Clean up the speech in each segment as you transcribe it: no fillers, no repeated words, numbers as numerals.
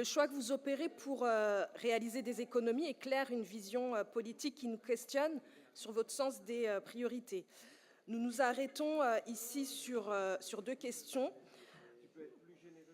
Le choix que vous opérez pour réaliser des économies éclaire une vision politique qui nous questionne sur votre sens des priorités. Nous nous arrêtons ici sur deux questions.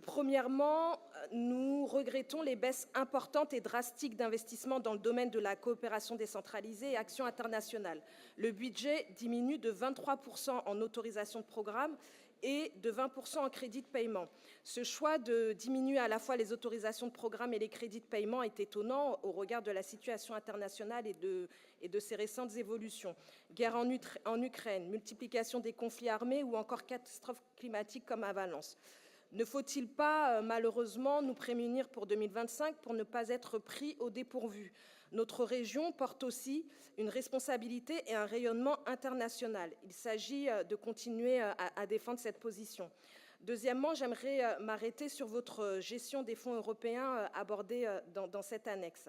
Premièrement, nous regrettons les baisses importantes et drastiques d'investissements dans le domaine de la coopération décentralisée et action internationale. Le budget diminue de 23% en autorisation de programme et de 20% en crédits de paiement. Ce choix de diminuer à la fois les autorisations de programme et les crédits de paiement est étonnant au regard de la situation internationale et de ces récentes évolutions. Guerre en Ukraine, multiplication des conflits armés ou encore catastrophes climatiques comme à Valence. Ne faut-il pas, malheureusement, nous prémunir pour 2025 pour ne pas être pris au dépourvu? Notre région porte aussi une responsabilité et un rayonnement international. Il s'agit de continuer à défendre cette position. Deuxièmement, j'aimerais m'arrêter sur votre gestion des fonds européens abordée dans cette annexe.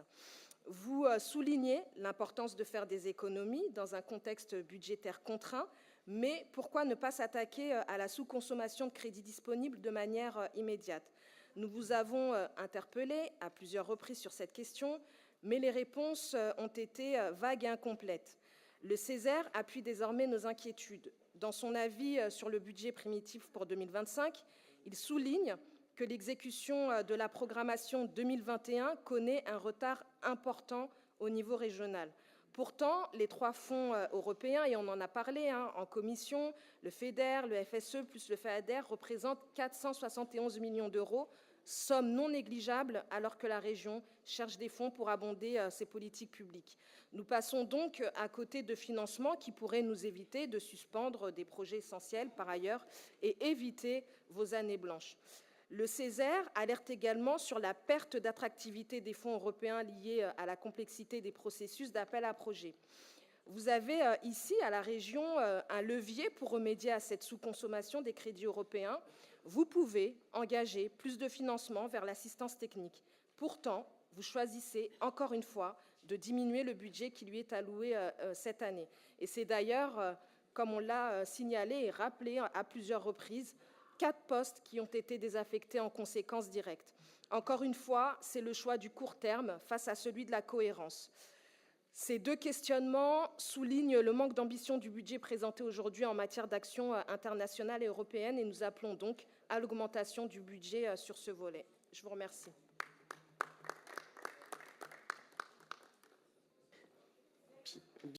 Vous soulignez l'importance de faire des économies dans un contexte budgétaire contraint, mais pourquoi ne pas s'attaquer à la sous-consommation de crédits disponibles de manière immédiate? Nous vous avons interpellé à plusieurs reprises sur cette question, mais les réponses ont été vagues et incomplètes. Le Césaire appuie désormais nos inquiétudes. Dans son avis sur le budget primitif pour 2025, il souligne que l'exécution de la programmation 2021 connaît un retard important au niveau régional. Pourtant, les trois fonds européens, et on en a parlé en commission, le FEDER, le FSE plus le FEADER, représentent 471 millions d'euros, somme non négligeable alors que la région cherche des fonds pour abonder ses politiques publiques. Nous passons donc à côté de financements qui pourraient nous éviter de suspendre des projets essentiels par ailleurs et éviter vos années blanches. Le Césaire alerte également sur la perte d'attractivité des fonds européens liée à la complexité des processus d'appel à projets. Vous avez ici, à la région, un levier pour remédier à cette sous-consommation des crédits européens. Vous pouvez engager plus de financement vers l'assistance technique. Pourtant, vous choisissez, encore une fois, de diminuer le budget qui lui est alloué cette année. Et c'est d'ailleurs, comme on l'a signalé et rappelé à plusieurs reprises, 4 postes qui ont été désaffectés en conséquence directe. Encore une fois, c'est le choix du court terme face à celui de la cohérence. Ces deux questionnements soulignent le manque d'ambition du budget présenté aujourd'hui en matière d'action internationale et européenne et nous appelons donc à l'augmentation du budget sur ce volet. Je vous remercie.